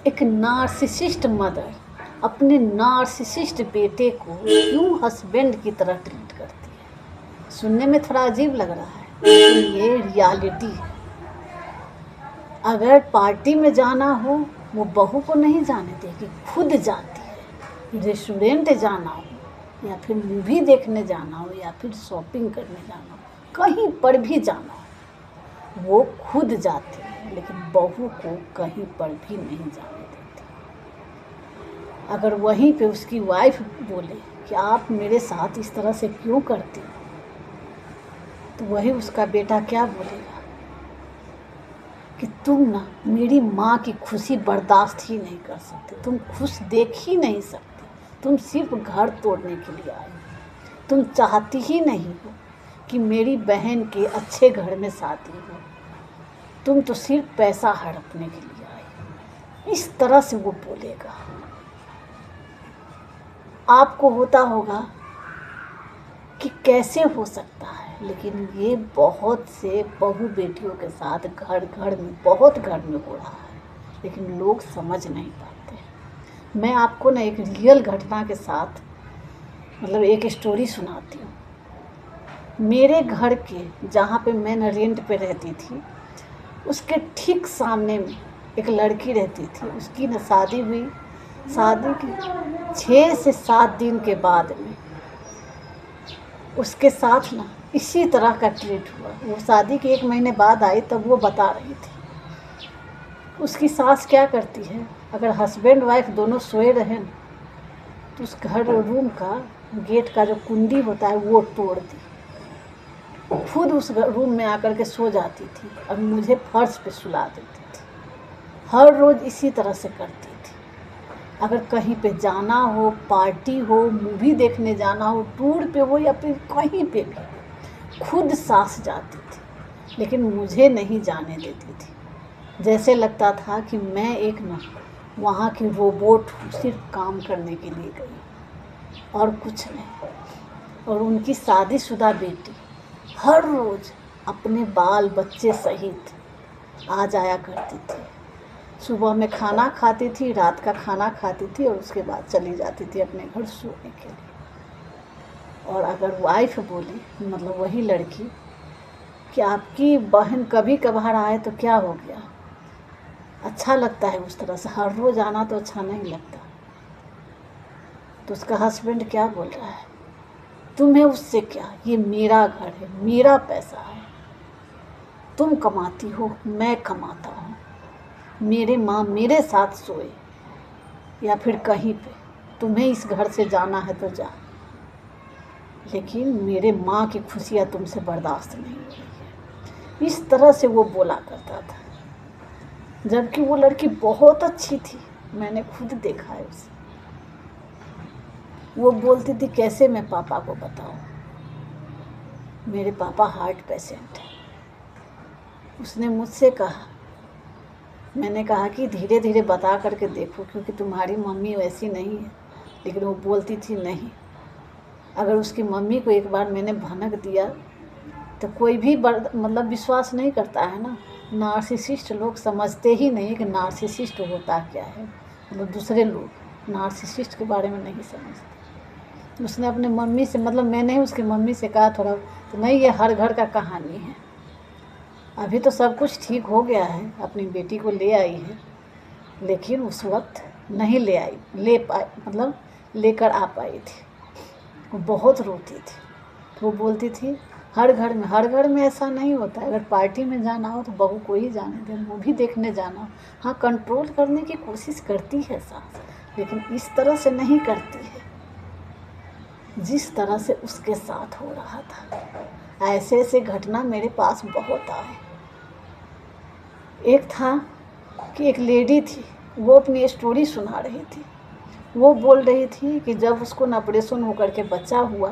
एक narcissist mother अपने narcissist बेटे को क्यों हस्बैंड की तरह ट्रीट करती है। सुनने में थोड़ा अजीब लग रहा है, लेकिन ये रियलिटी है। अगर पार्टी में जाना हो, वो बहू को नहीं जाने देगी, खुद जाती है। रेस्टोरेंट जाना हो, या फिर मूवी देखने जाना हो, या फिर शॉपिंग करने जाना हो, कहीं पर भी जाना हो, वो खुद जाती है, लेकिन बहू को कहीं पर भी नहीं जाने देती। अगर वहीं पे उसकी वाइफ बोले कि आप मेरे साथ इस तरह से क्यों करती हो, तो वही उसका बेटा क्या बोलेगा कि तुम ना मेरी माँ की खुशी बर्दाश्त ही नहीं कर सकते, तुम खुश देख ही नहीं सकते, तुम सिर्फ घर तोड़ने के लिए आई, तुम चाहती ही नहीं हो कि मेरी बहन के अच्छे घर में शादी हो, तुम तो सिर्फ पैसा हड़पने के लिए आई। इस तरह से वो बोलेगा। आपको होता होगा कि कैसे हो सकता है, लेकिन ये बहुत से बहू बेटियों के साथ घर घर में, बहुत घर में हो रहा है, लेकिन लोग समझ नहीं पाते। मैं आपको ना एक रियल घटना के साथ मतलब एक स्टोरी सुनाती हूँ। मेरे घर के जहाँ पे मैं ना रेंट पे रहती थी, उसके ठीक सामने में एक लड़की रहती थी। उसकी ना शादी हुई। शादी के 6 से 7 दिन के बाद में उसके साथ ना इसी तरह का ट्रीट हुआ। वो शादी के 1 महीने बाद आई, तब वो बता रही थी। उसकी सास क्या करती है, अगर हस्बैंड वाइफ दोनों सोए रहे ना, तो उस घर रूम का गेट का जो कुंडी होता है वो तोड़ दी, खुद उस रूम में आकर के सो जाती थी और मुझे फर्श पे सुला देती थी। हर रोज़ इसी तरह से करती थी। अगर कहीं पे जाना हो, पार्टी हो, मूवी देखने जाना हो, टूर पे हो, या फिर कहीं पे भी, खुद सास जाती थी, लेकिन मुझे नहीं जाने देती थी। जैसे लगता था कि मैं एक ना वहाँ की रोबोट हूँ, सिर्फ काम करने के लिए गई और कुछ नहीं। और उनकी शादीशुदा बेटी हर रोज़ अपने बाल बच्चे सहित आ जाया करती थी। सुबह में खाना खाती थी, रात का खाना खाती थी, और उसके बाद चली जाती थी अपने घर सोने के लिए। और अगर वाइफ बोली, मतलब वही लड़की, कि आपकी बहन कभी कभार आए तो क्या हो गया, अच्छा लगता है उस तरह से, हर रोज़ आना तो अच्छा नहीं लगता। तो उसका हस्बैंड क्या बोल रहा है, तुम्हें उससे क्या, ये मेरा घर है, मेरा पैसा है, तुम कमाती हो, मैं कमाता हूँ, मेरे माँ मेरे साथ सोए या फिर कहीं पे, तुम्हें इस घर से जाना है तो जा, लेकिन मेरे माँ की खुशियाँ तुमसे बर्दाश्त नहीं हो रही है। इस तरह से वो बोला करता था, जबकि वो लड़की बहुत अच्छी थी, मैंने खुद देखा है उसे। वो बोलती थी, कैसे मैं पापा को बताऊं, मेरे पापा हार्ट पेशेंट है। उसने मुझसे कहा, मैंने कहा कि धीरे धीरे बता करके देखो, क्योंकि तुम्हारी मम्मी वैसी नहीं है। लेकिन वो बोलती थी नहीं, अगर उसकी मम्मी को एक बार मैंने भनक दिया तो कोई भी मतलब विश्वास नहीं करता है ना। नार्सिसिस्ट लोग समझते ही नहीं कि नार्सिसिस्ट होता क्या है, मतलब दूसरे लोग नार्सिसिस्ट के बारे में नहीं समझते। उसने अपने मम्मी से, मतलब मैंने ही उसकी मम्मी से कहा थोड़ा, तो नहीं, ये हर घर का कहानी है। अभी तो सब कुछ ठीक हो गया है, अपनी बेटी को ले आई है, लेकिन उस वक्त नहीं ले पाई, मतलब लेकर आ पाई थी। वो बहुत रोती थी। तो वो बोलती थी, हर घर में ऐसा नहीं होता है। अगर पार्टी में जाना हो तो बहू को ही जाने दे, मूवी देखने जाना हो, हाँ कंट्रोल करने की कोशिश करती है सास, लेकिन इस तरह से नहीं करती है जिस तरह से उसके साथ हो रहा था। ऐसे ऐसे घटना मेरे पास बहुत आए। एक था कि एक लेडी थी, वो अपनी स्टोरी सुना रही थी। वो बोल रही थी कि जब उसको न ऑपरेशन होकर के बच्चा हुआ,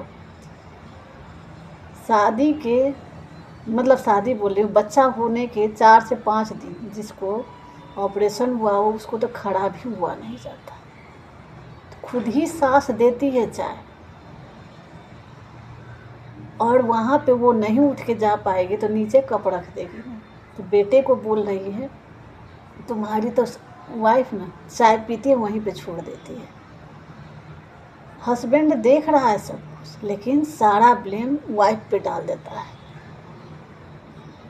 शादी के, मतलब शादी बोल रही हूँ, बच्चा होने के 4 से 5 दिन जिसको ऑपरेशन हुआ हो, उसको तो खड़ा भी हुआ नहीं जाता, तो खुद ही सांस देती है चाय, और वहाँ पे वो नहीं उठ के जा पाएगी तो नीचे कप रख देगी। तो बेटे को बोल रही है, तुम्हारी तो वाइफ ना चाय पीती है वहीं पे छोड़ देती है। हस्बैंड देख रहा है सब कुछ, लेकिन सारा ब्लेम वाइफ पे डाल देता है।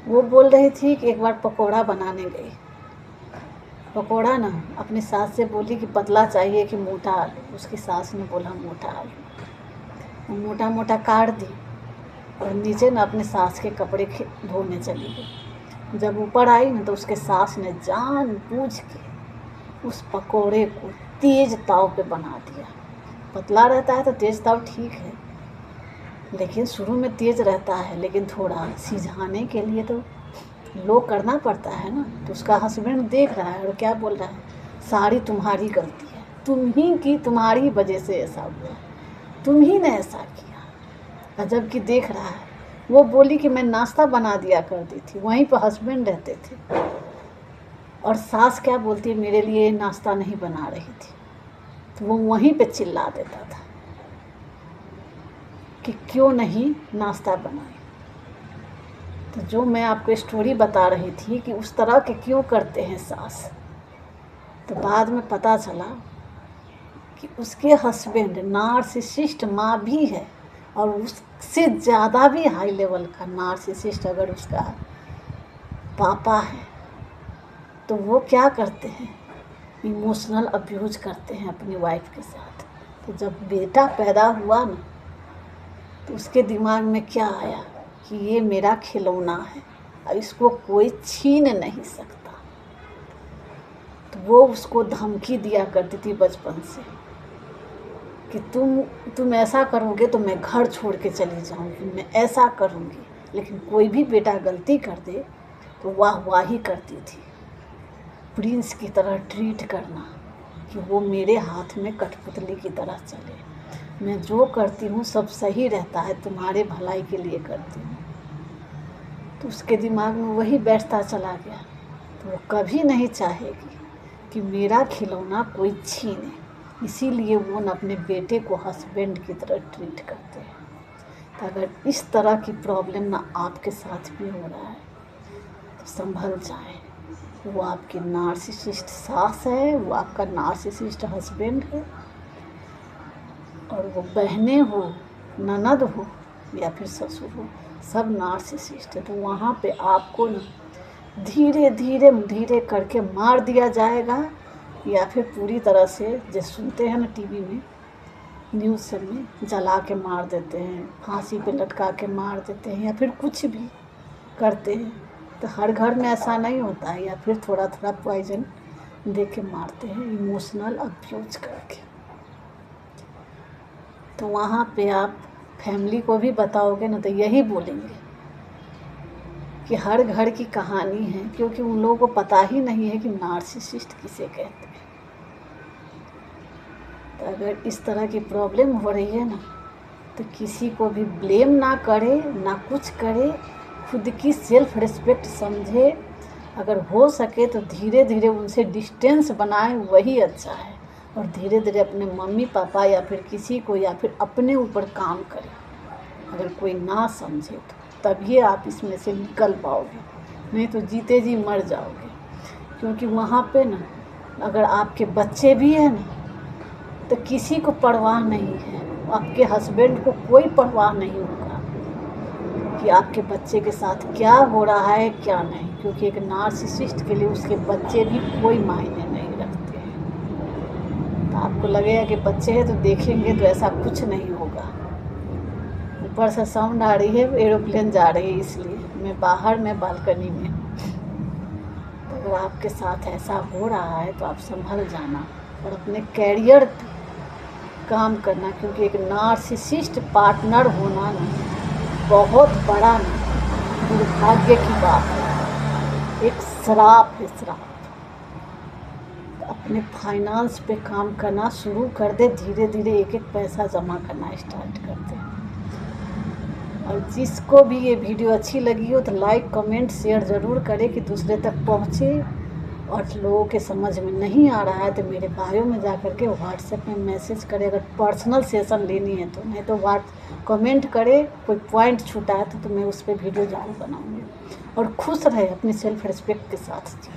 वो बोल रही थी कि एक बार पकौड़ा बनाने गई, पकौड़ा ना अपनी सास से बोली कि पतला चाहिए कि मोटा आलू। उसकी सास ने बोला मोटा आलू। वो मोटा मोटा काट दी और नीचे ना अपने सास के कपड़े धोने चली गई। जब ऊपर आई ना तो उसके सास ने जानबूझ के उस पकौड़े को तेज ताव पे बना दिया। पतला रहता है तो तेज ताव ठीक है, लेकिन शुरू में तेज रहता है, लेकिन थोड़ा सिझाने के लिए तो लो करना पड़ता है ना। तो उसका हस्बैंड देख रहा है और क्या बोल रहा है, सारी तुम्हारी गलती है, तुम ही की, तुम्हारी वजह से ऐसा हुआ, तुम ही ने ऐसा किया। और जबकि देख रहा है, वो बोली कि मैं नाश्ता बना दिया करती थी, वहीं पर हस्बैंड रहते थे, और सास क्या बोलती है, मेरे लिए नाश्ता नहीं बना रही थी। तो वो वहीं पे चिल्ला देता था कि क्यों नहीं नाश्ता बनाई। तो जो मैं आपको स्टोरी बता रही थी कि उस तरह के क्यों करते हैं सास, तो बाद में पता चला कि उसके हस्बैंड नार्सिसिस्ट माँ भी है, और उससे ज़्यादा भी हाई लेवल का नार्सिसिस्ट अगर उसका पापा है, तो वो क्या करते हैं, इमोशनल अब्यूज करते हैं अपनी वाइफ के साथ। तो जब बेटा पैदा हुआ ना, तो उसके दिमाग में क्या आया कि ये मेरा खिलौना है और इसको कोई छीन नहीं सकता। तो वो उसको धमकी दिया करती थी बचपन से कि तुम ऐसा करोगे तो मैं घर छोड़ के चली जाऊंगी, मैं ऐसा करूंगी। लेकिन कोई भी बेटा गलती कर दे तो वाही करती थी, प्रिंस की तरह ट्रीट करना कि वो मेरे हाथ में कठपुतली की तरह चले, मैं जो करती हूँ सब सही रहता है, तुम्हारे भलाई के लिए करती हूँ। तो उसके दिमाग में वही बैठता चला गया। तो वो कभी नहीं चाहेगी कि मेरा खिलौना कोई छीने, इसीलिए वो न अपने बेटे को हस्बैंड की तरह ट्रीट करते हैं। तो अगर इस तरह की प्रॉब्लम ना आपके साथ भी हो रहा है तो संभल जाएं। वो आपकी नार्सिसिस्ट सास है, वो आपका नार्सिसिस्ट हस्बैंड है, और वो बहनें हो, ननद हो या फिर ससुर हो, सब नार्सिसिस्ट है। तो वहाँ पे आपको ना धीरे धीरे धीरे करके मार दिया जाएगा, या फिर पूरी तरह से जैसे सुनते हैं ना टीवी में, न्यूज़ सब में, जला के मार देते हैं, फांसी पे लटका के मार देते हैं, या फिर कुछ भी करते हैं। तो हर घर में ऐसा नहीं होता है, या फिर थोड़ा थोड़ा पॉइजन दे के मारते हैं, इमोशनल अब्यूज करके। तो वहाँ पे आप फैमिली को भी बताओगे ना तो यही बोलेंगे कि हर घर की कहानी है, क्योंकि उन लोगों को पता ही नहीं है कि नार्सिसिस्ट किसे कहते हैं। तो अगर इस तरह की प्रॉब्लम हो रही है ना, तो किसी को भी ब्लेम ना करे, ना कुछ करे, खुद की सेल्फ रिस्पेक्ट समझे। अगर हो सके तो धीरे धीरे उनसे डिस्टेंस बनाए, वही अच्छा है। और धीरे धीरे अपने मम्मी पापा या फिर किसी को, या फिर अपने ऊपर काम करें। अगर कोई ना समझे तो तभी आप इसमें से निकल पाओगे, नहीं तो जीते जी मर जाओगे। क्योंकि वहाँ पे ना अगर आपके बच्चे भी हैं ना, तो किसी को परवाह नहीं है, आपके हस्बैंड को कोई परवाह नहीं होगा कि आपके बच्चे के साथ क्या हो रहा है क्या नहीं, क्योंकि एक नार्सिसिस्ट के लिए उसके बच्चे भी कोई मायने नहीं रखते हैं। तो आपको लगेगा कि बच्चे हैं तो देखेंगे, तो ऐसा कुछ नहीं होगा। ऊपर से साउंड आ रही है, एरोप्लेन जा रही है, इसलिए मैं बाहर में बालकनी में हूँ। तो अगर आपके साथ ऐसा हो रहा है तो आप संभल जाना और अपने कैरियर पे काम करना, क्योंकि एक नार्सिसिस्ट पार्टनर होना नहीं बहुत बड़ा नहीं, दुर्भाग्य की बात है, एक श्राप है, श्राप। अपने फाइनेंस पे काम करना शुरू कर दे, धीरे धीरे एक एक पैसा जमा करना स्टार्ट कर दे। और जिसको भी ये वीडियो अच्छी लगी हो तो लाइक कमेंट शेयर ज़रूर करें कि दूसरे तक पहुँचे। और लोगों के समझ में नहीं आ रहा है तो मेरे बायो में जा कर के व्हाट्सएप में मैसेज करें, अगर पर्सनल सेशन लेनी है तो। नहीं तो कमेंट करें, कोई पॉइंट छूटा है तो मैं उस पर वीडियो ज़रूर बनाऊँगी। और खुश रहे, अपनी सेल्फ रिस्पेक्ट के साथ।